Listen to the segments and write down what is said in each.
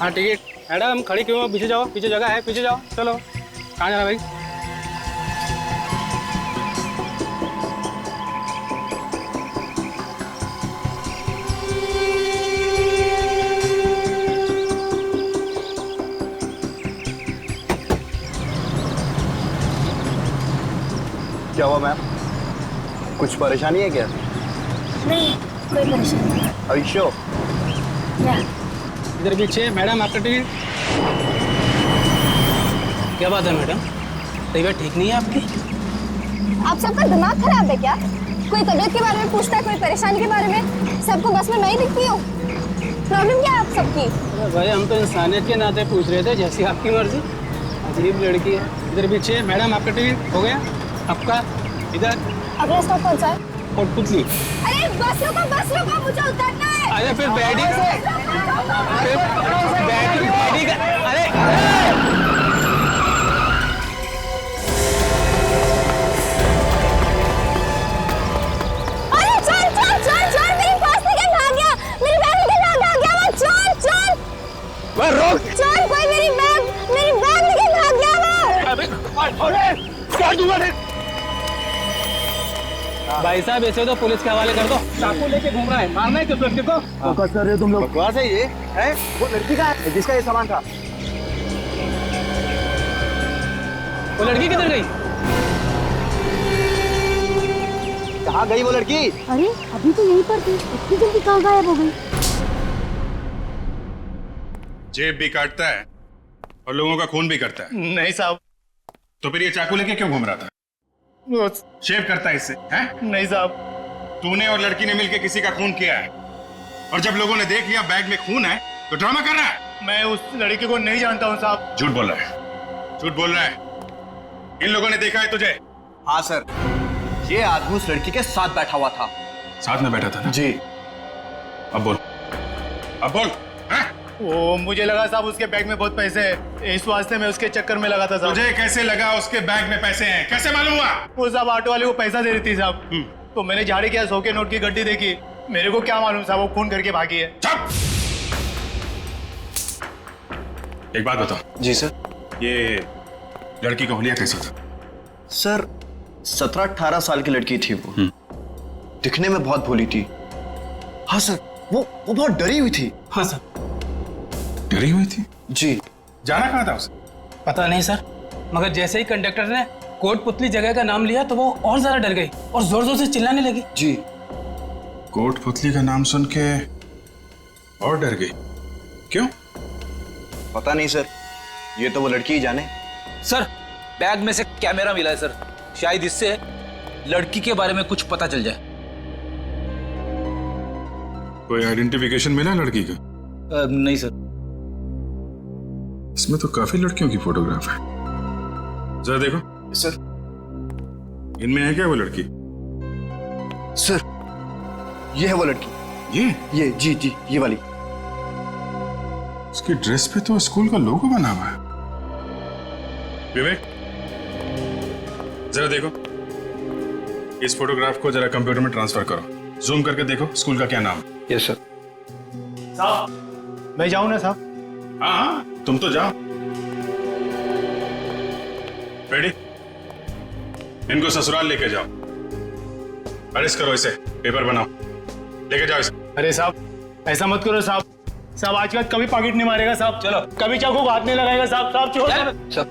हाँ ticket. Madam खड़ी क्यों हो? पीछे जाओ, पीछे जगह है, पीछे जाओ। चलो, कहाँ जाना भाई? क्या हुआ मैम? कुछ परेशानी है क्या? नहीं, कोई परेशानी नहीं। Are you sure? या इधर पीछे। मैडम आपका टिकट। क्या बात है मैडम, तबीयत ठीक नहीं है आपकी? आप सबका दिमाग खराब है क्या? कोई तबीयत के बारे में पूछता है, कोई परेशानी के बारे में। सबको बस में मैं ही दिखती हूँ। प्रॉब्लम क्या है आप सबकी? अरे भाई, हम तो इंसानियत के नाते पूछ रहे थे, जैसी आपकी मर्जी। अजीब लड़की है। इधर पीछे। मैडम आपका टिकट हो गया? आपका इधर। अगला स्टॉप कौन सा है? कोटपुतली। अरे बस रुको, मुझे उतरना है। अरे फिर बैठी का अरे अरे चल, मेरी पर्स निकल भाग गया, मेरी बैग निकल भाग गया, वो चल। वह रोक। चल, कोई मेरी बैग निकल भाग गया वो। अरे क्या दूंगा रे? भाई साहब, ऐसे तो पुलिस के हवाले कर दो। चाकू लेके घूम रहा है, मारना है किस लड़के को? बकवास कर रहे हो तुम लोग। बकवास है ये? है? वो लड़की का है जिसका ये सामान था। वो लड़की किधर गई? कहाँ गई वो लड़की? अरे अभी तो यहीं पर थी, इतनी जल्दी कहाँ गायब हो गई? जेब भी काटता है और लोगों का खून भी करता है। नहीं साहब। तो फिर ये चाकू लेके क्यों घूम रहा था? शेव करता है इससे, हैं? नहीं साहब। तूने और लड़की ने मिलकर किसी का खून किया है, और जब लोगों ने देख लिया बैग में खून है तो ड्रामा कर रहा है। मैं उस लड़की को नहीं जानता हूँ साहब। झूठ बोल रहा है, झूठ बोल रहा है। इन लोगों ने देखा है तुझे? हाँ सर, ये आदमी उस लड़की के साथ बैठा हुआ था। साथ में बैठा था ना? जी। अब बोल, अब बोल। हैं? वो मुझे लगा साहब उसके बैग में बहुत पैसे हैं, इस वास्ते मैं उसके चक्कर में लगा था साहब। तुझे कैसे लगा उसके बैग में पैसे हैं? कैसे मालूम हुआ? वो साहब ऑटो वाले को पैसा दे रही थी साहब, तो मैंने झाड़ी किया, 100 के नोट की गड्डी देखी। मेरे को क्या मालूम साहब वो खून करके भागी है। चुप! एक बात बताओ। जी सर। ये लड़की का हुलिया कैसा था? सर 17-18 साल की लड़की थी वो। दिखने में बहुत भोली थी। हाँ सर, वो बहुत डरी हुई थी। हाँ सर। डरी हुई थी? जी। जाना कहाँ था उसे? पता नहीं सर, मगर जैसे ही कंडक्टर ने कोटपुतली जगह का नाम लिया तो वो और ज्यादा डर गई और जोर जोर से चिल्लाने लगी। जी। कोटपुतली का नाम सुन के और डर गई? क्यों? पता नहीं सर, ये तो वो लड़की ही जाने। सर, बैग में से कैमरा मिला है सर, शायद इससे लड़की के बारे में कुछ पता चल जाए। कोई आइडेंटिफिकेशन मिला लड़की का? नहीं सर। इसमें तो काफी लड़कियों की फोटोग्राफ है, जरा देखो। सर। इनमें है क्या वो लड़की? सर, ये है वो लड़की। ये जी, ये वाली। उसकी ड्रेस पे तो स्कूल का लोगो बना हुआ है। विवेक, जरा देखो, इस फोटोग्राफ को जरा कंप्यूटर में ट्रांसफर करो, जूम करके देखो स्कूल का क्या नाम है। Yes sir. साहब मैं जाऊँ ना साहब? हाँ, तुम तो जाओ। रेडी? इनको ससुराल लेके जाओ, अरेस्ट करो इसे, पेपर बनाओ, लेके जाओ इसे। अरे साहब ऐसा मत करो साहब। साहब आज के बाद कभी पॉकेट नहीं मारेगा साहब। चलो। कभी चाकू को हाथ नहीं लगाएगा साहब। साहब छोड़। सर।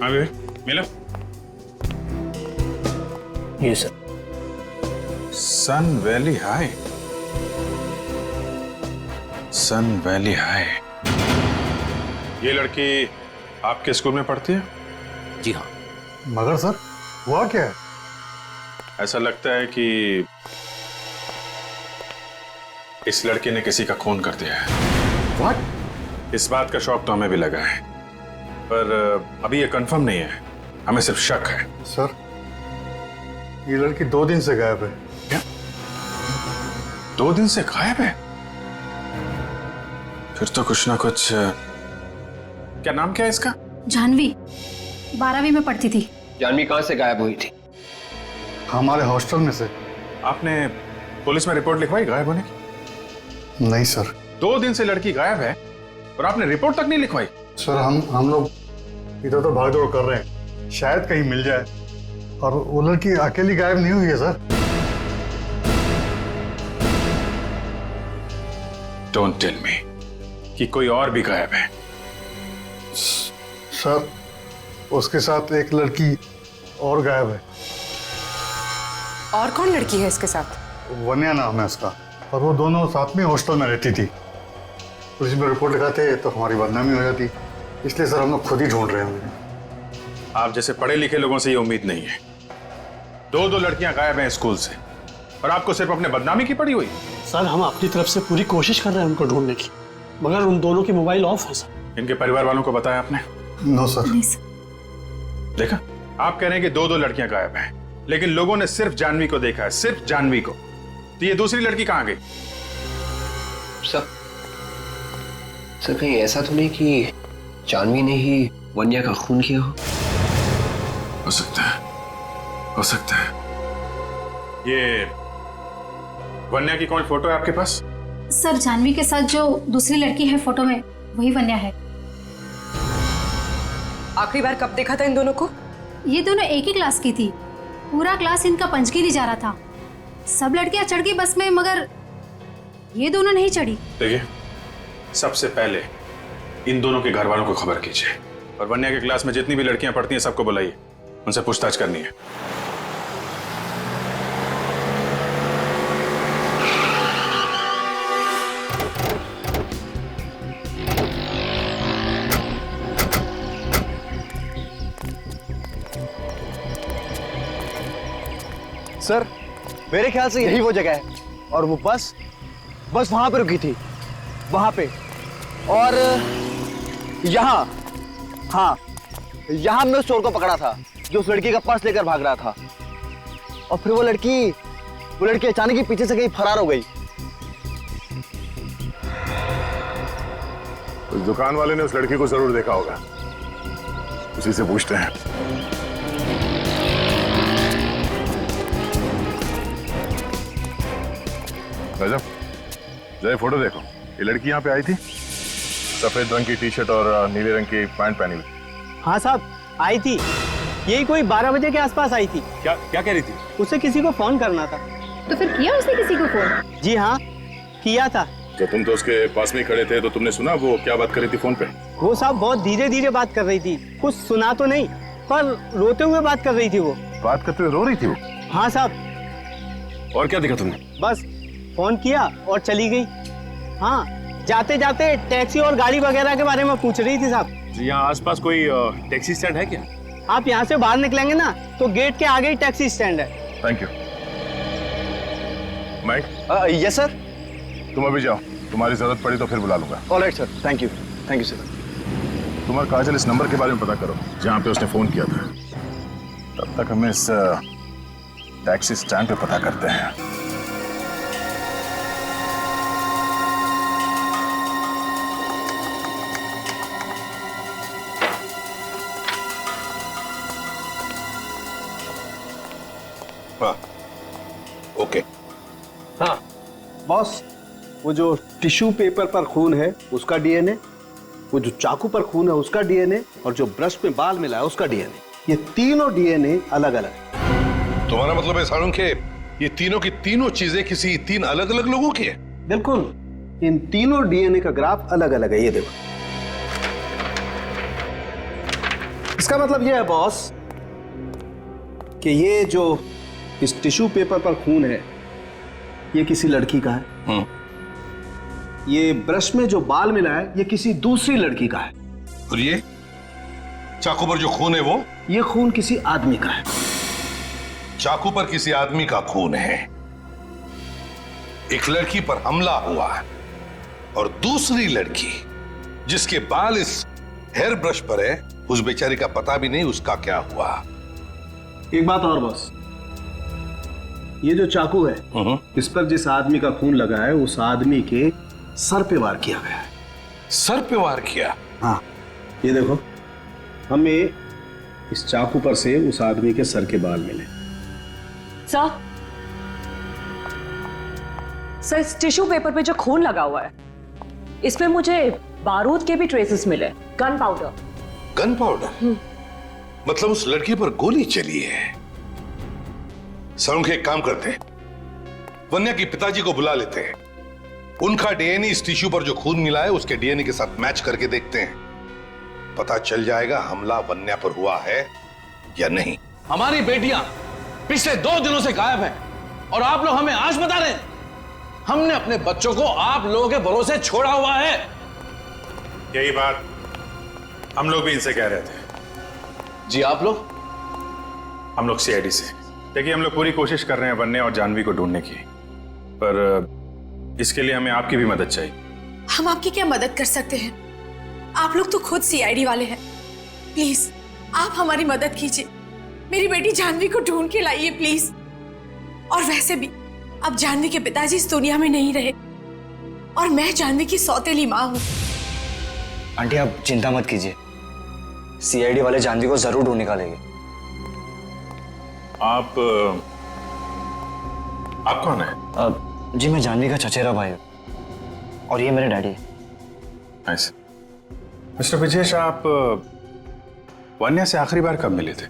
हाँ विवेक, मिलो। ये सर। सन वैली हाई। सन वैली हाई। ये लड़की आपके स्कूल में पढ़ती है? जी हाँ। मगर सर, हुआ क्या है? ऐसा लगता है कि इस लड़के ने किसी का खून कर दिया है। व्हाट? इस बात का शौक तो हमें भी लगा है, पर अभी ये कंफर्म नहीं है, हमें सिर्फ शक है। सर, ये लड़की 2 दिन से गायब है। क्या? 2 दिन से गायब है? फिर तो कुछ ना कुछ। क्या नाम क्या है इसका? जानवी, 12वीं में पढ़ती थी। जानवी कहाँ से गायब हुई थी? हमारे हॉस्टल में से। आपने पुलिस में रिपोर्ट लिखवाई गायब होने की? नहीं सर। 2 दिन से लड़की गायब है और आपने रिपोर्ट तक नहीं लिखवाई। सर हम लोग इधर तो भाग दौड़ कर रहे हैं, शायद कहीं मिल जाए। और वो लड़की अकेली गायब नहीं हुई है सर। डोंट टेल मी कि कोई और भी गायब है। सर उसके साथ एक लड़की और गायब है। और कौन लड़की है इसके साथ? वन्या नाम है उसका, और वो दोनों साथ में हॉस्टल में रहती थी। पुलिस में रिपोर्ट लिखाते तो हमारी बदनामी हो जाती, इसलिए सर हम लोग खुद ही ढूंढ रहे हैं। आप जैसे पढ़े लिखे लोगों से ये उम्मीद नहीं है। दो लड़कियां गायब हैं स्कूल से और आपको सिर्फ अपने बदनामी की पड़ी हुई। सर हम अपनी तरफ से पूरी कोशिश कर रहे हैं उनको ढूंढने की, मगर उन दोनों की मोबाइल ऑफ है सर। इनके परिवार वालों को बताया आपने? No sir. नहीं सर। देखा, आप कह रहे हैं कि दो लड़कियां गायब हैं, लेकिन लोगों ने सिर्फ जानवी को देखा है, सिर्फ जानवी को। तो ये दूसरी लड़की कहां गई? सर कहीं ऐसा तो नहीं कि जानवी ने ही वन्या का खून किया हो सकता है, हो सकता है। ये वन्या की कौन फोटो है आपके पास? सर जानवी के साथ जो दूसरी लड़की है फोटो में, वही वन्या है। आखिरी बार कब देखा था इन दोनों को? ये दोनों एक ही क्लास की थी। पूरा क्लास इनका पंचगिरी जा रहा था। सब लड़कियां चढ़ गई बस में, मगर ये दोनों नहीं चढ़ी। देखिए, सबसे पहले इन दोनों के घर वालों को खबर कीजिए, और वन्या के क्लास में जितनी भी लड़कियां पढ़ती हैं सबको बुलाइए, उनसे पूछताछ करनी है। सर मेरे ख्याल से यही वो जगह है, और वो बस वहां पे रुकी थी, वहां पे। और यहाँ, हाँ यहाँ हमने उस चोर को पकड़ा था जो उस लड़की का पर्स लेकर भाग रहा था। और फिर वो लड़की अचानक ही पीछे से कहीं फरार हो गई। उस दुकान वाले ने उस लड़की को जरूर देखा होगा, उसी से पूछते हैं। रजब, जय फोटो देखो, ये लड़की यहाँ पे आई थी, सफेद रंग की टी शर्ट और नीले रंग की पैंट पहनी हुई। हाँ साहब, आई थी। यही कोई 12 बजे के आसपास आई थी। क्या कह रही थी? उसे किसी को फोन करना था। तो फिर किया उसने किसी को फोन? जी हाँ, किया था। तो तुम तो उसके पास में खड़े थे, तो तुमने सुना वो क्या बात कर रही थी फोन पे? वो साहब बहुत धीरे धीरे बात कर रही थी, कुछ सुना तो नहीं, पर रोते हुए बात कर रही थी। वो बात करते हुए रो रही थी वो? हाँ साहब। और क्या देखा तुमने? बस फोन किया और चली गई। हाँ, जाते जाते टैक्सी और गाड़ी वगैरह के बारे में पूछ रही थी साहब। यहाँ आसपास कोई टैक्सी स्टैंड है क्या? आप यहाँ से बाहर निकलेंगे ना तो गेट के आगे ही टैक्सी स्टैंड है। Thank you. Mike? Yes sir. तुम अभी जाओ, तुम्हारी जरूरत पड़ी तो फिर बुला लूंगा। Alright sir, thank you sir. तुम और काजल इस नंबर के बारे में पता करो जहाँ पे उसने फोन किया था। तब तक हमें इस टैक्सी स्टैंड पे पता करते हैं। हाँ, ओके। हाँ बॉस, वो जो टिश्यू पेपर पर खून है उसका डीएनए, वो जो चाकू पर खून है उसका डीएनए, और जो ब्रश में बाल मिला है उसका डीएनए, ये तीनों डीएनए अलग अलग है। तुम्हारा मतलब है सारुण के ये तीनों की तीनों चीजें किसी 3 अलग अलग लोगों की है? बिल्कुल, इन तीनों डीएनए का ग्राफ अलग अलग है। ये देखो, इसका मतलब ये है बॉस कि ये जो इस टिश्यू पेपर पर खून है ये किसी लड़की का है। ये ब्रश में जो बाल मिला है ये किसी दूसरी लड़की का है। और ये चाकू पर जो खून है वो? ये खून किसी आदमी का है। चाकू पर किसी आदमी का खून है, एक लड़की पर हमला हुआ है, और दूसरी लड़की जिसके बाल इस हेयर ब्रश पर है, उस बेचारी का पता भी नहीं उसका क्या हुआ। एक बात और बॉस, ये जो चाकू है इस पर जिस आदमी का खून लगा है उस आदमी के सर पे वार किया गया है। सर पे वार किया? हाँ, ये देखो, हमें इस चाकू पर से उस आदमी के सर के बाल मिले। सर इस टिश्यू पेपर पे जो खून लगा हुआ है इसमें मुझे बारूद के भी ट्रेसेस मिले, गन पाउडर। Gun powder? मतलब उस लड़की पर गोली चली है। सरुण, एक काम करते हैं, वन्या के पिताजी को बुला लेते हैं, उनका डीएनए इस टिश्यू पर जो खून मिला है उसके डीएनए के साथ मैच करके देखते हैं, पता चल जाएगा हमला वन्या पर हुआ है या नहीं। हमारी बेटियां पिछले 2 दिनों से गायब हैं और आप लोग हमें आज बता रहे हैं। हमने अपने बच्चों को आप लोगों के भरोसे छोड़ा हुआ है। यही बात हम लोग भी इनसे कह रहे थे। जी आप लोग? हम लोग सीआईडी से। देखिए, हम लोग पूरी कोशिश कर रहे हैं वन्या और जानवी को ढूंढने की, पर इसके लिए हमें आपकी भी मदद चाहिए। हम आपकी क्या मदद कर सकते हैं? आप लोग तो खुद सीआईडी वाले हैं। प्लीज आप हमारी मदद कीजिए, मेरी बेटी जानवी को ढूंढ के लाइए प्लीज। और वैसे भी अब जानवी के पिताजी इस दुनिया में नहीं रहे और मैं जानवी की सौतेली माँ हूँ। आंटी आप चिंता मत कीजिए, सीआईडी वाले जानवी को जरूर ढूंढ निकालेंगे। आप कौन है? जी मैं जानवी का चचेरा भाई हूँ और ये मेरे डैडी है। ऐसे मिस्टर ब्रजेश, आप वन्या से आखिरी बार कब मिले थे?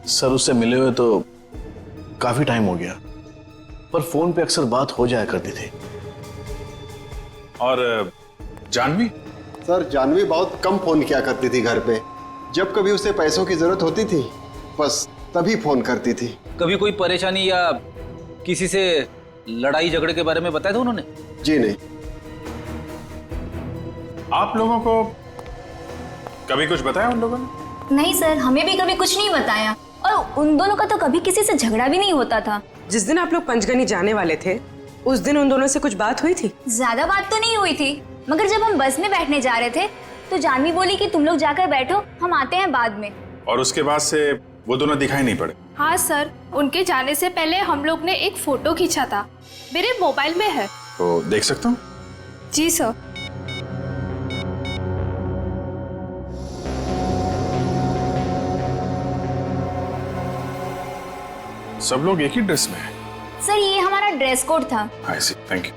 सर उससे मिले हुए तो काफी टाइम हो गया, पर फोन पे अक्सर बात हो जाया करती थी। और जानवी? सर जानवी बहुत कम फोन किया करती थी घर पे, जब कभी उसे पैसों की जरूरत होती थी बस तभी फोन करती थी। कभी कोई परेशानी या किसी से लड़ाई झगड़े के बारे में बताया था उन्होंने? जी नहीं। आप लोगों को कभी कुछ बताया उन लोगों ने? नहीं सर, हमें भी कभी कुछ नहीं बताया और उन दोनों का तो कभी किसी से झगड़ा भी नहीं होता था। जिस दिन आप लोग पंचगनी जाने वाले थे उस दिन उन दोनों से कुछ बात हुई थी? ज्यादा बात तो नहीं हुई थी, मगर जब हम बस में बैठने जा रहे थे तो जानवी बोली कि तुम लोग जाकर बैठो, हम आते हैं बाद में। और उसके बाद से वो दोनों दिखाई नहीं पड़े? हाँ सर, उनके जाने से पहले हम लोग ने एक फोटो खींचा था, मेरे मोबाइल में है। तो देख सकता हूँ? जी सर। सब लोग एक ही ड्रेस में हैं। सर ये हमारा ड्रेस कोड था। आई सी, थैंक यू।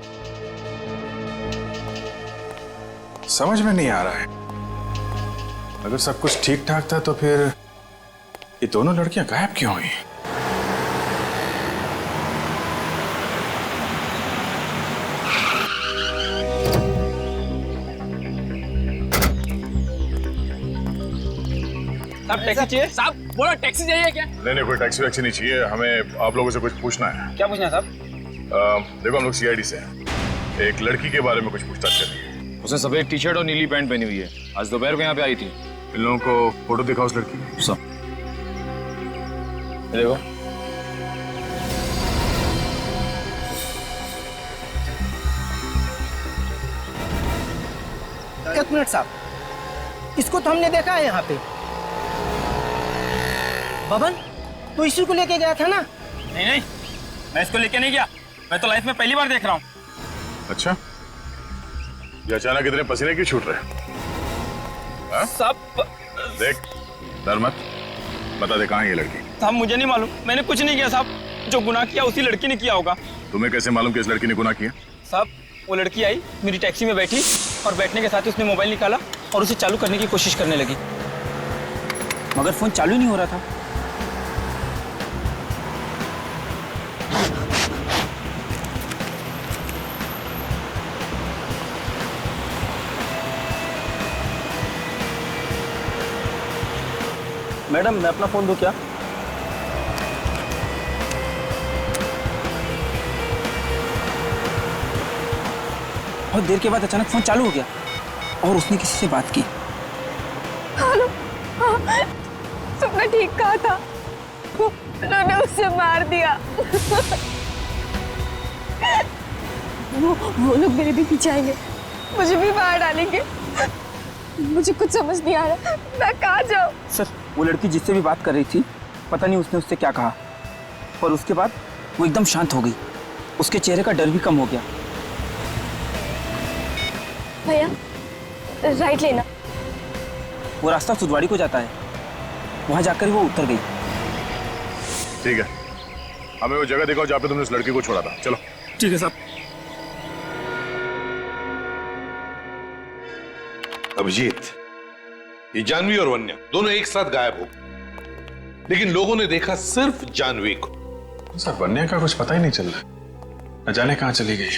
समझ में नहीं आ रहा है, अगर सब कुछ ठीक ठाक था तो फिर ये दोनों लड़कियां गायब क्यों हुई? साहब टैक्सी चाहिए? साहब बोलो टैक्सी चाहिए क्या? नहीं, कोई टैक्सी वैक्सी नहीं चाहिए, हमें आप लोगों से कुछ पूछना है। क्या पूछना है साहब? देखो, हम लोग सीआईडी से हैं, एक लड़की के बारे में कुछ पूछताछ कर रही है। उसने सफेद टी शर्ट और नीली पैंट पहनी हुई है, आज दोपहर को यहाँ पे आई थी। इन लोगों को फोटो दिखाओ उस लड़की की। सब देखो। एक मिनट साहब, इसको तो हमने देखा है यहाँ पे। बबन, तू इसी को लेके गया था ना? नहीं, मैं इसको लेके नहीं गया, मैं तो लाइफ में पहली बार देख रहा हूँ। अच्छा, ये अचानक इतने पसीने क्यों छूट रहे हैं? सब देख, डर मत, बता दे कहाँ है ये लड़की? साहब मुझे नहीं मालूम, मैंने कुछ नहीं किया साहब, जो गुनाह किया उसी लड़की ने किया होगा। तुम्हें कैसे मालूम कि इस लड़की ने गुनाह किया? साहब वो लड़की आई, मेरी टैक्सी में बैठी और बैठने के साथ ही उसने मोबाइल निकाला और उसे चालू करने की कोशिश करने लगी, मगर फोन चालू ही नहीं हो रहा था। मैडम मैं अपना फोन दूं क्या? बहुत देर के बाद अचानक फोन चालू हो गया और उसने किसी से बात की। हेलो, हाँ, तुमने ठीक कहा था, उन्होंने उसे मार दिया। वो लोग मेरे भी पीछे आएंगे, मुझे भी मार डालेंगे। मुझे कुछ समझ नहीं आ रहा, मैं कहाँ जाऊँ? सर वो लड़की जिससे भी बात कर रही थी, पता नहीं उसने उससे क्या कहा, और उसके बाद वो एकदम शांत हो गई, उसके चेहरे का डर भी कम हो गया। भैया राइट लेना। वो रास्ता सुदवाड़ी को जाता है, वहां जाकर वो उतर गई। ठीक है, हमें वो जगह दिखाओ जहाँ पे तुमने उस लड़की को छोड़ा था। चलो। ठीक है साहब। अभिजीत, ये जानवी और वन्या दोनों एक साथ गायब हो, लेकिन लोगों ने देखा सिर्फ जानवी को। सर वन्या का कुछ पता ही नहीं चल रहा, न जाने कहां चली गई।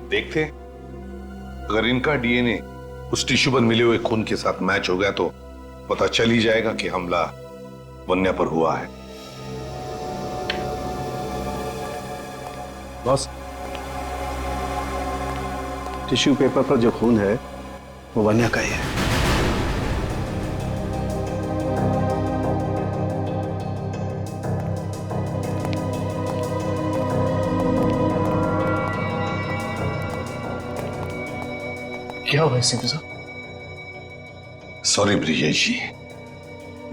देखते हैं, अगर इनका डीएनए उस टिश्यू पर मिले हुए खून के साथ मैच हो गया तो पता चल ही जाएगा कि हमला वन्या पर हुआ है। बॉस, टिश्यू पेपर पर जो खून है वो वन्या का ही है। क्या हुआ एसीपी साहब? सॉरी ब्रिजेश जी,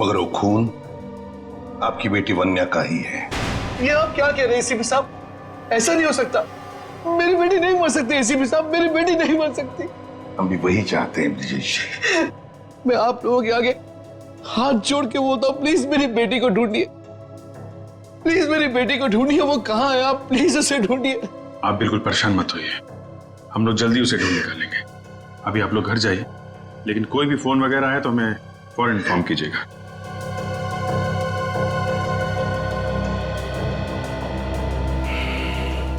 मगर वो खून आपकी बेटी वन्या का ही है। ये आप क्या कह रहे हैं एसीपी साहब? ऐसा नहीं हो सकता, मेरी बेटी नहीं मर सकती एसीपी साहब, मेरी बेटी नहीं मर सकती। हम भी वही चाहते हैं ब्रिजेश जी। मैं आप लोगों के आगे हाथ जोड़ के बोलता हूँ, प्लीज मेरी बेटी को ढूंढिए, प्लीज मेरी बेटी को ढूंढिए। वो कहाँ है? आप प्लीज उसे ढूंढिए। आप बिल्कुल परेशान मत होइए, हम लोग जल्दी उसे ढूंढ निकालेंगे। अभी आप लोग घर जाइए, लेकिन कोई भी फोन वगैरह है तो हमें फौरन इन्फॉर्म कीजिएगा।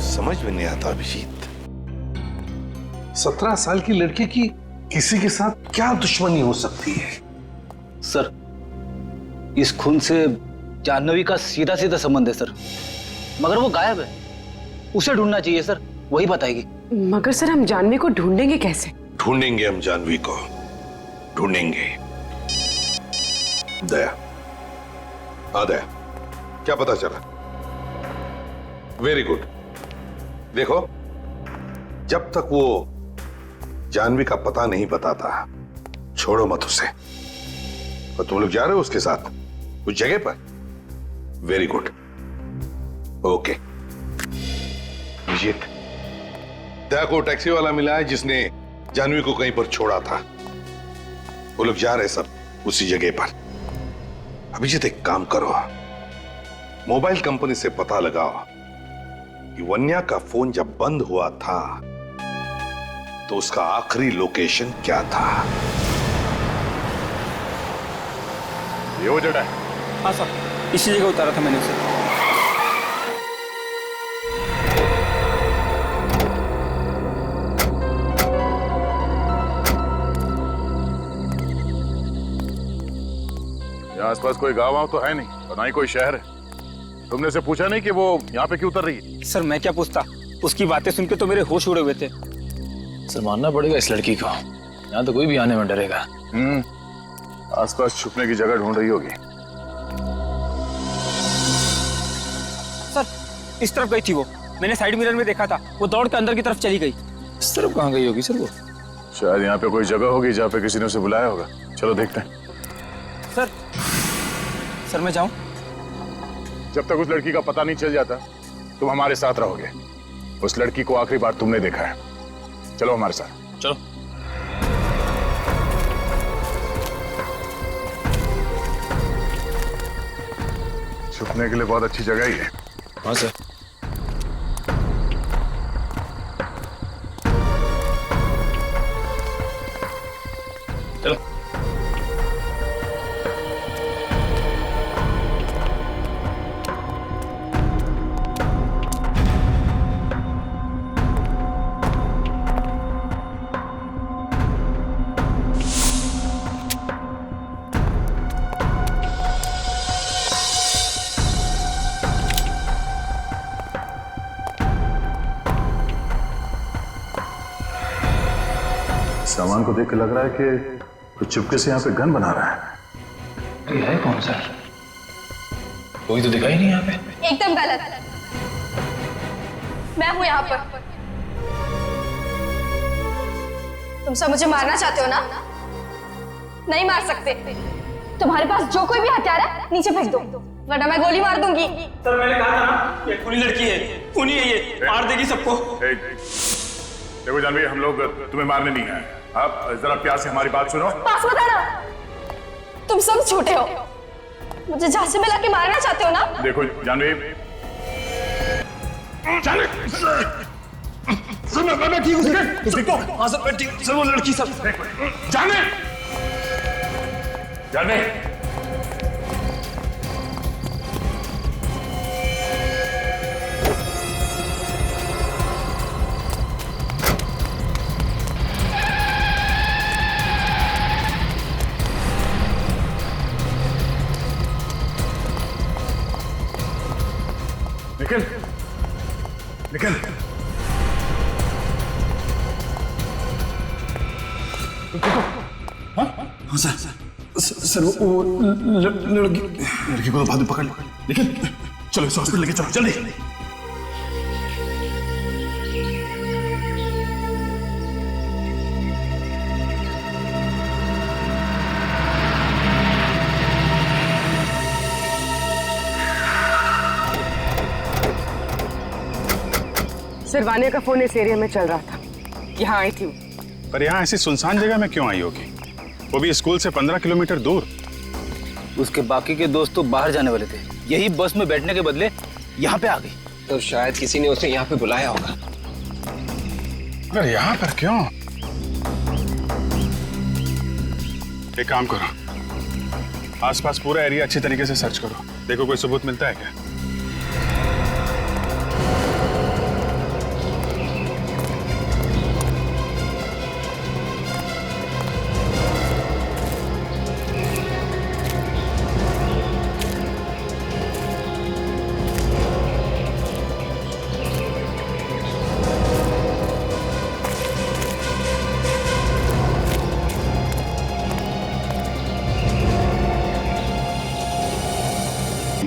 समझ में नहीं आता अभिजीत, 17 साल की लड़की की किसी के साथ क्या दुश्मनी हो सकती है? सर, इस खून से जाह्नवी का सीधा सीधा संबंध है सर, मगर वो गायब है। उसे ढूंढना चाहिए सर, वही बताएगी। मगर सर हम जाह्नवी को ढूंढेंगे कैसे? ढूंढेंगे हम जाह्नवी को, ढूंढेंगे। दया, हाँ दया, क्या पता चला? Very good. देखो, जब तक वो जाह्नवी का पता नहीं बताता, छोड़ो मत उसे। और तुम लोग जा रहे हो उसके साथ उस जगह पर? Very good, okay. Abhijeet, Daya को टैक्सी वाला मिला है जिसने जाह्नवी को कहीं पर छोड़ा था। वो लोग जा रहे सब उसी जगह पर। अभिजीत, एक काम करो, मोबाइल कंपनी से पता लगाओ कि वन्या का फोन जब बंद हुआ था तो उसका आखिरी लोकेशन क्या था। ये वो जगह है? हाँ सर, इसी जगह उतारा था मैंने उसे। यहाँ आसपास कोई गांव वाँव तो है नहीं, और ना ही कोई शहर है। तुमने से पूछा नहीं कि वो यहाँ पे क्यों उतर रही है? सर मैं क्या पूछता, उसकी बातें सुन के तो मेरे होश उड़े हुए थे। सर मानना पड़ेगा इस लड़की को, यहाँ तो कोई भी आने में डरेगा। आसपास छुपने की जगह ढूंढ रही होगी। सर इस तरफ गई थी वो, मैंने साइड मिरर में देखा था, वो दौड़ के अंदर की तरफ चली गई। इस तरफ कहाँ गई होगी सर वो? शायद यहाँ पे कोई जगह होगी जहाँ पे किसी ने उसे बुलाया होगा। चलो देखते हैं। सर मैं जाऊं? जब तक उस लड़की का पता नहीं चल जाता तुम हमारे साथ रहोगे। उस लड़की को आखिरी बार तुमने देखा है। चलो हमारे साथ। चलो। छुपने के लिए बहुत अच्छी जगह ही है। हाँ सर। चलो। सामान को देख के लग रहा है कि कुछ चुपके से यहाँ पे गन बना रहा है। ये है कौन सर? कोई तो दिखाई नहीं यहाँ पे। एकदम गलत, मैं हूं यहाँ पर। तुम सब मुझे मारना चाहते हो ना? नहीं मार सकते। तुम्हारे पास जो कोई भी हथियार है नीचे फेंक दो, वरना मैं गोली मार दूंगी। सर मैंने कहा था ना, ये खूनी लड़की है, खूनी है, ये मार देगी सबको। देखो जाह्नवी, हम लोग तुम्हें मारने नहीं आए। आप जरा प्यार से हमारी बात सुनो। पास बताना, तुम सब झूठे हो, मुझे झांसे में लाके मारना चाहते हो ना? देखो जाह्नवी, सर मैं ठीक हूँ सर। देखो हाँ सर मैं ठीक। सर वो लड़की सर जाने जाने। निकल निकल। हाँ सर वो लड़की को तो बाद में पकड़ लो। निकल चलो इसे हॉस्पिटल लेके चलो जल्दी। सर वानिया का फोन इस एरिया में चल रहा था, यहाँ आई थी वो। पर यहाँ ऐसी सुनसान जगह में क्यों आई होगी, वो भी स्कूल से 15 किलोमीटर दूर। उसके बाकी के दोस्त तो बाहर जाने वाले थे, यही बस में बैठने के बदले यहाँ पे आ गई। तो शायद किसी ने उसे यहाँ पे बुलाया होगा। अरे यहाँ पर क्यों? एक काम करो, आसपास पूरा एरिया अच्छी तरीके से सर्च करो, देखो कोई सबूत मिलता है क्या।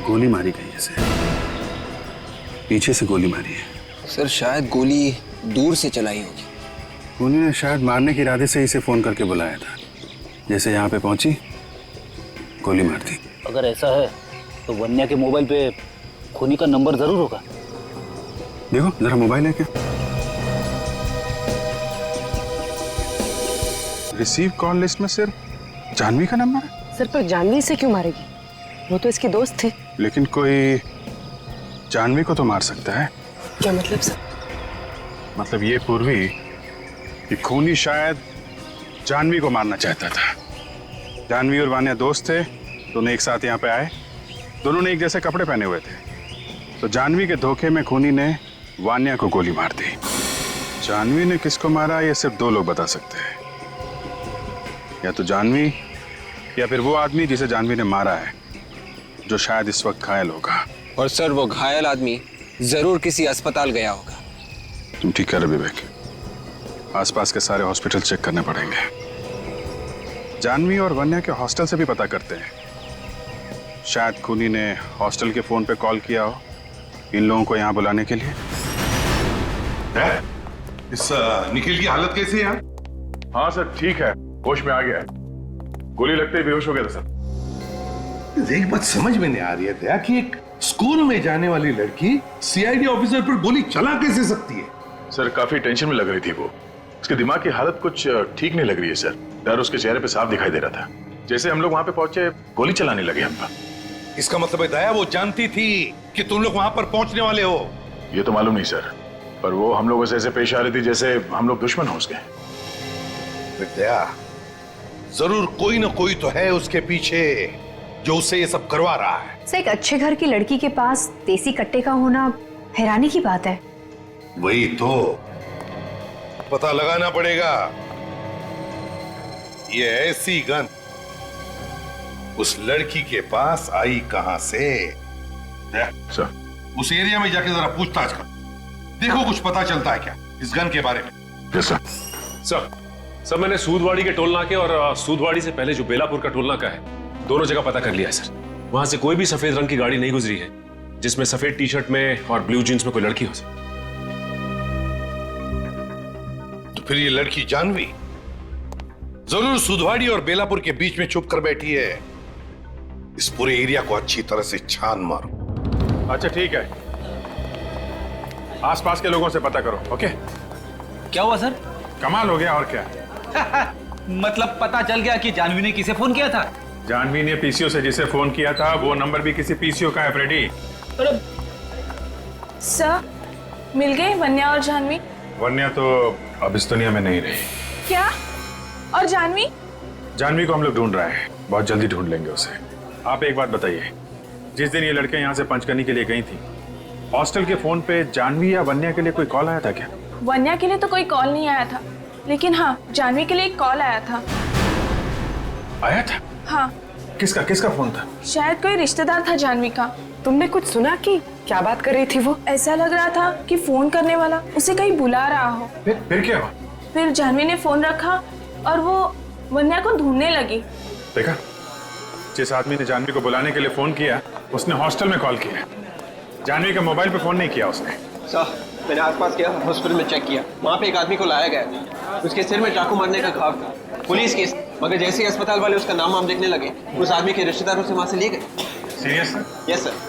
गोली मारी गई है, पीछे से गोली मारी है। सर शायद गोली दूर से चलाई होगी। खूनी ने शायद मारने के इरादे से इसे फोन करके बुलाया था, जैसे यहाँ पे पहुंची गोली मार दी। अगर ऐसा है तो वन्या के मोबाइल पे खूनी का नंबर जरूर होगा। देखो जरा मोबाइल है क्या? रिसीव कॉल लिस्ट में सिर्फ जानवी का नंबर है। सर पर जानवी से क्यों मारेगी, वो तो इसके दोस्त थे। लेकिन कोई जानवी को तो मार सकता है। क्या मतलब सर? मतलब ये पूर्वी कि खूनी शायद जानवी को मारना चाहता था। जानवी और वानिया दोस्त थे, दोनों एक साथ यहाँ पे आए, दोनों ने एक जैसे कपड़े पहने हुए थे, तो जानवी के धोखे में खूनी ने वानिया को गोली मार दी। जानवी ने किसको मारा ये सिर्फ दो लोग बता सकते हैं, या तो जानवी या फिर वो आदमी जिसे जानवी ने मारा है, जो शायद इस वक्त घायल होगा। और सर वो घायल आदमी जरूर किसी अस्पताल गया होगा। तुम ठीक कर रहे विवेक, आसपास के सारे हॉस्पिटल चेक करने पड़ेंगे। जानवी और वन्या के हॉस्टल से भी पता करते हैं, शायद खूनी ने हॉस्टल के फोन पे कॉल किया हो इन लोगों को यहाँ बुलाने के लिए। इस निखिल की हालत कैसी है? हाँ सर ठीक है, होश में आ गया है, गोली लगते ही बेहोश हो गया था सर। एक बात समझ में नहीं आ रही है दया कि एक स्कूल में जाने वाली लड़की सीआईडी ऑफिसर पर गोली चला कैसे सकती है? सर काफी टेंशन में लग रही थी वो, उसके दिमाग की हालत कुछ ठीक नहीं लग रही है सर। डर उसके चेहरे पे साफ दिखाई दे रहा था। जैसे हम लोग वहां पे पहुंचे गोली चलाने लगे हम पर। इसका मतलब है दया वो जानती थी कि तुम लोग वहां पर पहुंचने वाले हो? ये तो मालूम नहीं सर, पर वो हम लोगों से ऐसे पेश आ रही थी जैसे हम लोग दुश्मन हो उसके। दया जरूर कोई ना कोई तो है उसके पीछे जो उससे ये सब करवा रहा है। सर एक अच्छे घर की लड़की के पास देसी कट्टे का होना हैरानी की बात है। वही तो पता लगाना पड़ेगा। ये ऐसी गन उस लड़की के पास आई कहां से? सर उस एरिया में जाके जरा पूछताछ कर, देखो कुछ पता चलता है क्या इस गन के बारे में। Yes sir. सर मैंने सूदवाड़ी के टोल नाके और सूदवाड़ी से पहले जो बेलापुर का टोल नाका है, दोनों जगह पता कर लिया है सर। वहां से कोई भी सफेद रंग की गाड़ी नहीं गुजरी है जिसमें सफेद टी शर्ट में और ब्लू जींस में कोई लड़की हो सर। तो फिर ये लड़की जानवी जरूर सुधवाड़ी और बेलापुर के बीच में छुप कर बैठी है। इस पूरे एरिया को अच्छी तरह से छान मारो। अच्छा ठीक है, आसपास के लोगों से पता करो। ओके क्या हुआ सर? कमाल हो गया और क्या। मतलब पता चल गया कि जानवी ने किसे फोन किया था? जानवी ने पीसीओ से जिसे फोन किया था वो नंबर भी किसी पीसीओ का है फ्रेडी। सर मिल गए वन्या और जानवी? वन्या तो अब इस दुनिया में नहीं रही। क्या? और जानवी? जानवी को हम लोग ढूंढ रहे हैं, बहुत जल्दी ढूंढ लेंगे उसे। आप एक बात बताइए, जिस दिन ये लड़कियां यहाँ से पंचकर्नी के लिए गई थी, हॉस्टल के फोन पे जानवी या वन्या के लिए कोई कॉल आया था क्या? वन्या के लिए तो कोई कॉल नहीं आया था, लेकिन हाँ जानवी के लिए एक कॉल आया था। आया था? हाँ। किसका फोन था? शायद कोई रिश्तेदार था जानवी का। तुमने कुछ सुना कि क्या बात कर रही थी वो? ऐसा लग रहा था कि फोन करने वाला उसे कहीं बुला रहा हो। फिर क्या हुआ? फिर जानवी ने फोन रखा और वो वन्या को ढूंढने लगी। देखा, जिस आदमी ने जानवी को बुलाने के लिए फोन किया उसने हॉस्टल में कॉल किया, जानवी के मोबाइल पे फोन नहीं किया उसने। साहब, मैंने आसपास गया, हॉस्पिटल में चेक किया, वहाँ पे एक आदमी को लाया गया, उसके सिर में चाकू मारने का घाव था, पुलिस केस। मगर जैसे ही अस्पताल वाले उसका नाम देखने लगे, उस आदमी के रिश्तेदारों से वहाँ से ले गए। सीरियस? Yes sir.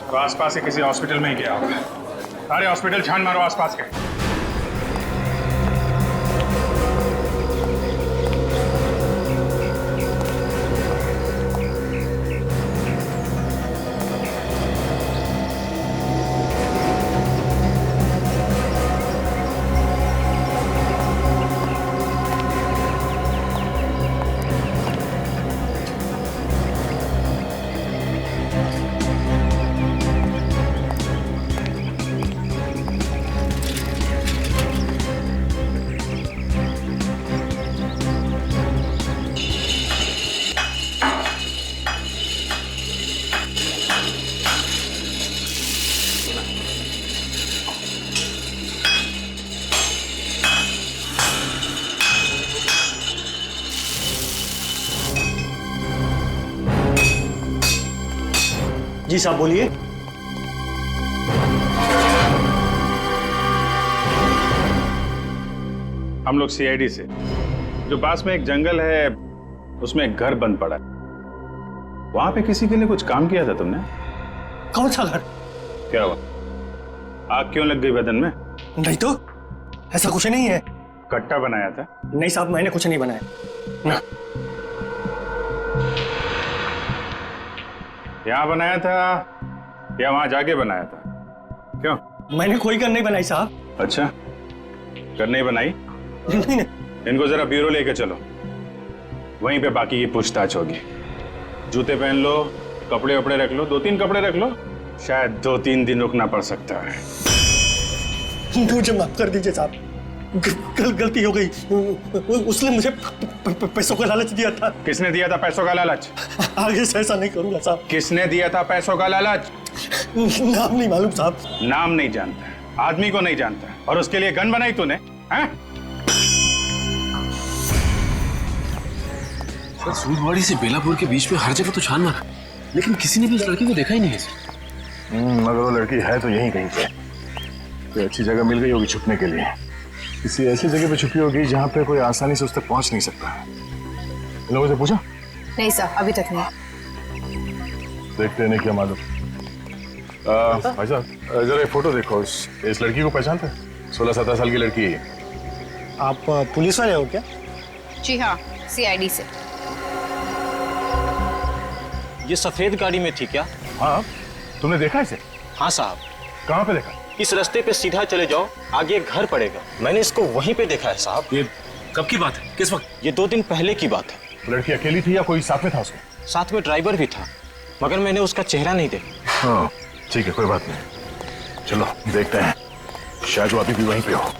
तो आसपास के किसी हॉस्पिटल में ही गया होगा। सारे हॉस्पिटल छान मारो आसपास के। जी साहब बोलिए। हम लोग सीआईडी से, जो पास में एक जंगल है उसमें एक घर बंद पड़ा है, वहां पे किसी के लिए कुछ काम किया था तुमने? कौन सा घर? क्या हुआ, आग क्यों लग गई बदन में? नहीं तो, ऐसा कुछ नहीं है। कट्टा बनाया था? नहीं साहब, मैंने कुछ नहीं बनाया ना। यहाँ बनाया था या वहां जाके बनाया था? क्यों? मैंने कोई गन नहीं बनाई साहब। अच्छा, गन नहीं बनाई? नहीं। इनको जरा ब्यूरो लेके चलो, वहीं पे बाकी की पूछताछ होगी। जूते पहन लो, कपड़े वपड़े रख लो, 2-3 कपड़े रख लो, शायद 2-3 दिन रुकना पड़ सकता है। मुझे माफ कर दीजिए साहब, गलती हो गई। उसने मुझे पैसों का लालच दिया था। किसने दिया था पैसों का लालच? आगे से ऐसा नहीं करूंगा साहब। किसने दिया था पैसों का लालच? नाम नहीं मालूम साहब। नाम नहीं जानता, आदमी को नहीं जानता, और उसके लिए गन बनाई तूने? हैं? सर, सूदवाड़ी से बेलापुर के बीच में हर जगह तो छान मारा, लेकिन किसी ने भी उस लड़की को देखा ही नहीं है सर। मगर वो लड़की है तो यहीं कहीं पे। कोई अच्छी जगह मिल गई होगी छुपने के लिए, किसी ऐसी जगह पे छुपी होगी जहाँ पे कोई आसानी से उस तक पहुंच नहीं सकता। इन लोगों से पूछा? नहीं सर, अभी तक नहीं। देखते नहीं क्या मालूम। भाई साहब, जरा एक फोटो देखो, इस लड़की को पहचानते हैं? 16-17 साल की लड़की है। आप पुलिस वाले हो क्या? जी हाँ, सीआईडी से। ये सफेद गाड़ी में थी क्या? हाँ, तुमने देखा इसे? हाँ साहब। कहाँ पे देखा? इस रास्ते पे सीधा चले जाओ, आगे एक घर पड़ेगा, मैंने इसको वहीं पे देखा है साहब। ये कब की बात है, किस वक्त? ये 2 दिन पहले की बात है। लड़की अकेली थी या कोई साथ में था उसके? साथ में ड्राइवर भी था, मगर मैंने उसका चेहरा नहीं देखा। हाँ ठीक है, कोई बात नहीं, चलो देखते हैं, शायद वो अभी भी वहीं पे हो।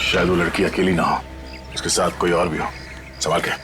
शायद वो लड़की अकेली ना हो, उसके साथ कोई और भी हो। संभाल के।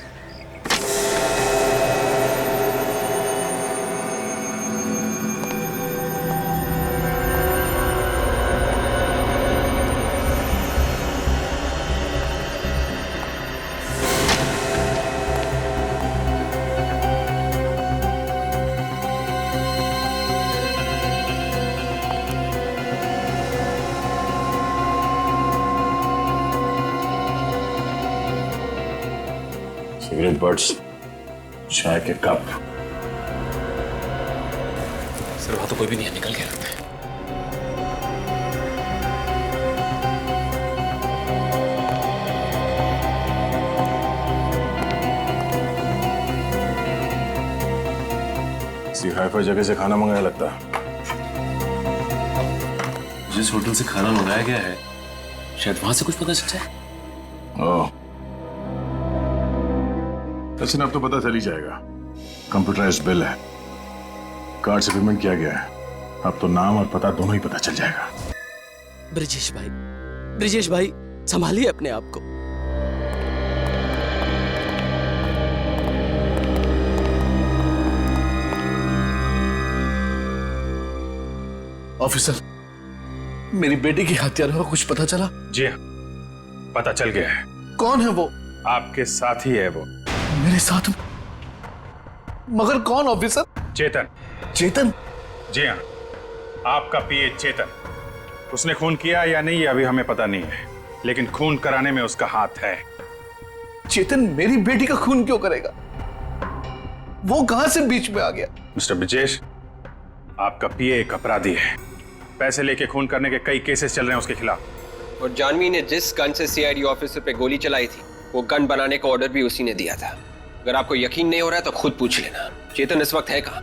सिगरेट बट्स, चाय के कप। सर, वहां तो कोई भी नहीं है, निकल गया लगता है। हाई फाई जगह से खाना मंगाया लगता है। जिस होटल से खाना मंगाया गया है शायद वहां से कुछ पता चल जाए। ओह, लेकिन अब तो पता चल ही जाएगा। कंप्यूटराइज्ड बिल है, कार्ड से पेमेंट किया गया है। अब तो नाम और पता दोनों ही पता चल जाएगा। ब्रिजेश भाई संभालिए अपने आप को। ऑफिसर, मेरी बेटी के हत्यारों का कुछ पता चला? जी हाँ, पता चल गया है। कौन है वो? आपके साथ ही है वो। मेरे साथ? मगर कौन ऑफिसर? चेतन। चेतन? जी हाँ, आपका पीए चेतन। उसने खून किया या नहीं अभी हमें पता नहीं है, लेकिन खून कराने में उसका हाथ है। चेतन मेरी बेटी का खून क्यों करेगा? वो कहां से बीच में आ गया? मिस्टर ब्रिजेश, आपका पीए एक अपराधी है। पैसे लेके खून करने के कई केसेस चल रहे हैं उसके खिलाफ। और जानवी ने जिस गन से सीआईडी ऑफिसर पे गोली चलाई थी, वो गन बनाने का ऑर्डर भी उसी ने दिया था। अगर आपको यकीन नहीं हो रहा है तो खुद पूछ लेना। चेतन इस वक्त है कहाँ?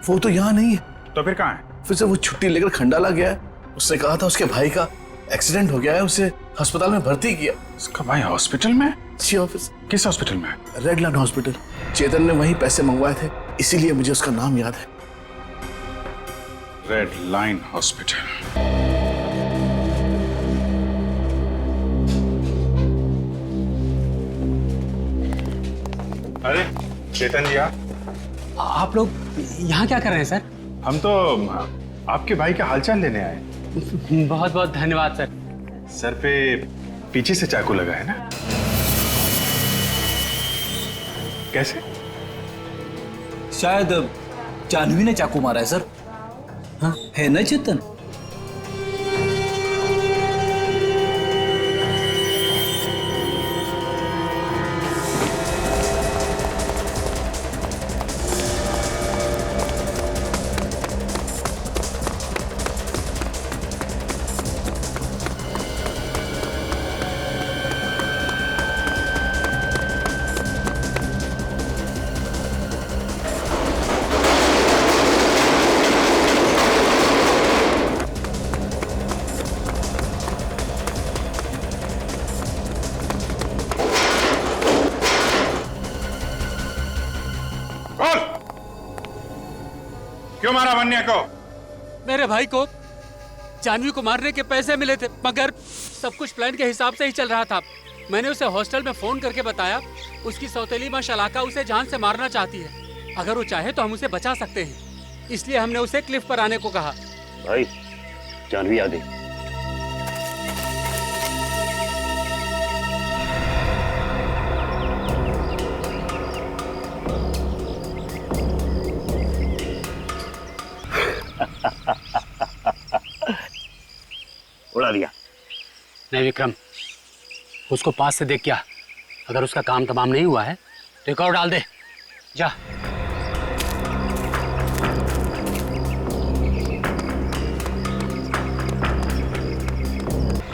वो तो यहाँ नहीं है। तो फिर कहाँ है? फिर से वो छुट्टी लेकर खंडाला गया है। उसने कहा था उसके भाई का एक्सीडेंट हो गया है, उसे अस्पताल में भर्ती किया। उसका भाई हॉस्पिटल में? जी ऑफिस। किस हॉस्पिटल में? Redland hospital. चेतन ने वहीं पैसे मंगवाए थे, इसीलिए मुझे उसका नाम याद है। Red line hospital. अरे चेतन जी, आप लोग यहाँ क्या कर रहे हैं सर? हम तो आपके भाई का हालचाल लेने आए। बहुत बहुत धन्यवाद सर। सर पे पीछे से चाकू लगा है ना? कैसे? शायद जानवी ने चाकू मारा है सर। हाँ है ना चेतन? क्यों मारा वन्या को? मेरे भाई को जानवी को मारने के पैसे मिले थे, मगर सब कुछ प्लान के हिसाब से ही चल रहा था। मैंने उसे हॉस्टल में फोन करके बताया, उसकी सौतेली मां शलाका उसे जान से मारना चाहती है। अगर वो चाहे तो हम उसे बचा सकते हैं, इसलिए हमने उसे क्लिफ पर आने को कहा। भाई जानवी आ गई। उड़ा दिया। नहीं विक्रम, उसको पास से देख क्या, अगर उसका काम तमाम नहीं हुआ है तो एक और डाल दे। जा।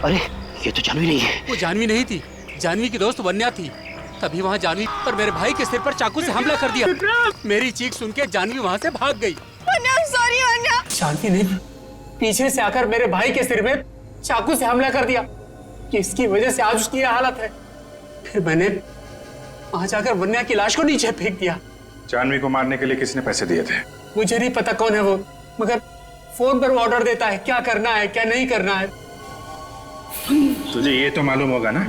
अरे ये तो जानवी नहीं है। वो जानवी नहीं थी, जानवी की दोस्त वन्या थी। तभी वहाँ जानवी पर मेरे भाई के सिर पर चाकू से हमला कर दिया। मेरी चीख सुन के जानवी वहाँ से भाग गई। सॉरी वन्या। जानवी ने पीछे से आकर मेरे भाई के सिर में चाकू से हमला कर दिया, कि इसकी वजह से आज उसकी यह हालत है। फिर मैंने वहां जाकर वन्या की लाश को नीचे फेंक दिया। जानवी को मारने के लिए किसने पैसे दिए थे? मुझे नहीं पता कौन है वो, मगर फोन पर वो ऑर्डर देता है क्या करना है क्या नहीं करना है। तुझे ये तो मालूम होगा ना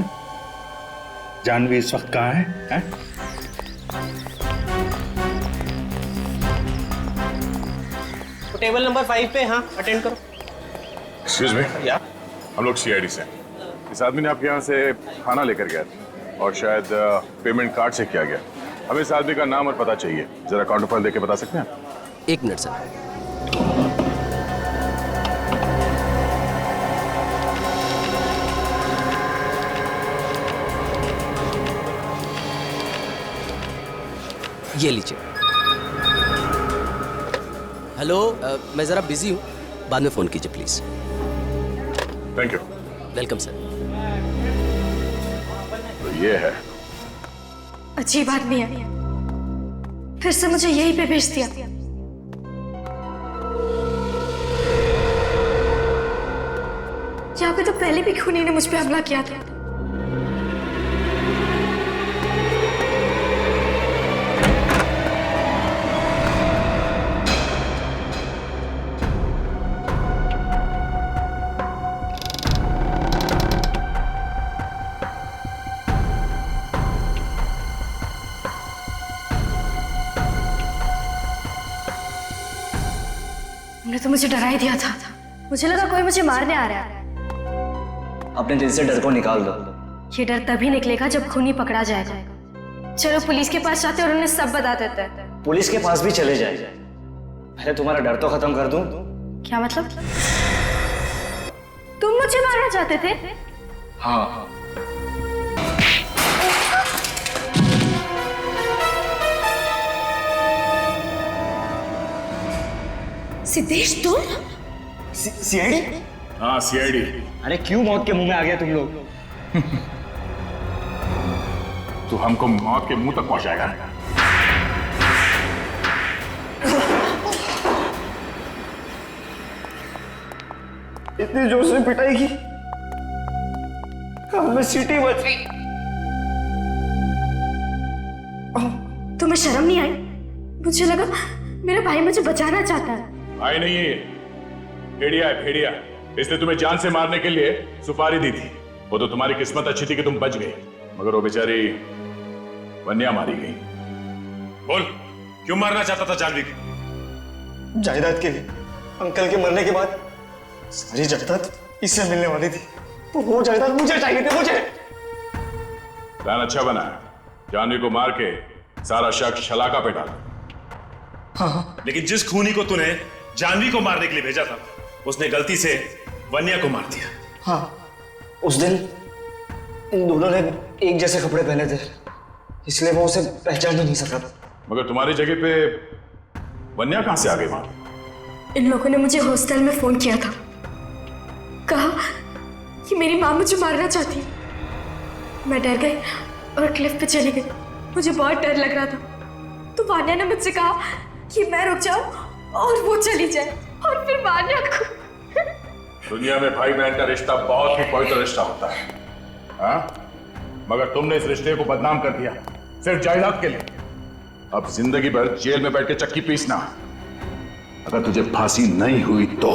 जानवी इस वक्त कहाँ है? तो टेबल नंबर 5 पे। हाँ अटेंड करो। एक्सक्यूज मी, हम लोग सीआईडी से। इस आदमी ने आपके यहाँ से खाना लेकर गया था और शायद पेमेंट कार्ड से किया गया। हमें इस आदमी का नाम और पता चाहिए, जरा काउंटर फाइल देके बता सकते हैं? 1 मिनट सर। ये लीजिए। हेलो, मैं जरा बिजी हूँ, बाद में फोन कीजिए please. Thank you. Welcome sir. तो ये है। अजीब आदमी है, फिर से मुझे यहीं पे भेज दिया। यहाँ पे तो पहले भी खूनी ने मुझ पे हमला किया था। तुमने तो मुझे डरा ही दिया था। मुझे लगा कोई मुझे मारने आ रहा है। अपने दिल से डर को निकाल दो। ये डर तभी निकलेगा जब खूनी पकड़ा जाएगा। चलो पुलिस के पास जाते और उन्हें सब बता देते हैं। पुलिस के पास भी चले जाए, पहले तुम्हारा डर तो खत्म कर दूं। क्या मतलब? तुम मुझे मारना चाहते थे? हाँ। सिद्धेश तुम? सीआईडी? हाँ सीआईडी। अरे क्यों मौत के मुंह में आ गया तुम लोग? तू हमको मौत के मुंह तक पहुंचाएगा। इतनी जोर से पिटाई की, हमें सीटी बच गई। तुम्हें शर्म नहीं आई? मुझे लगा मेरा भाई मुझे बचाना चाहता है। भाई नहीं है, भेड़िया है भेड़िया। इसने तुम्हें जान से मारने के लिए सुपारी दी थी। वो तो तुम्हारी किस्मत अच्छी थी कि तुम बच गए, मगर वो बेचारी वन्या मारी गई। बोल, क्यों मारना चाहता था जानवी को? जायदाद के लिए। अंकल के मरने के बाद सारी जायदाद इससे मिलने वाली थी, तो वो जायदाद मुझे चाहिए थी। मुझे प्लान अच्छा बना, जानवी को मार के सारा शक शलाका पे डाला। हाँ। लेकिन जिस खूनी को तूने जानवी को मारने के लिए भेजा था, उसने गलती से वन्या को मार दिया। हाँ, उस दिन इन दोनों ने एक जैसे कपड़े पहने थे, इसलिए वो उसे पहचान ही नहीं सका। मगर तुम्हारी जगह पे वन्या कहां से आ गई? इन लोगों ने मुझे हॉस्टल में फोन किया था, कहा कि मेरी माँ मुझे मारना चाहती। मैं डर गई और क्लिफ पे चली गई। मुझे बहुत डर लग रहा था, तो वान्या ने मुझसे कहा कि मैं रुक जाऊं और वो चली जाए, और फिर वान्या को। दुनिया में भाई बहन का रिश्ता बहुत ही पवित्र रिश्ता होता है, हाँ? मगर तुमने इस रिश्ते को बदनाम कर दिया सिर्फ जायदाद के लिए। अब जिंदगी भर जेल में बैठ के चक्की पीसना। अगर तुझे फांसी नहीं हुई तो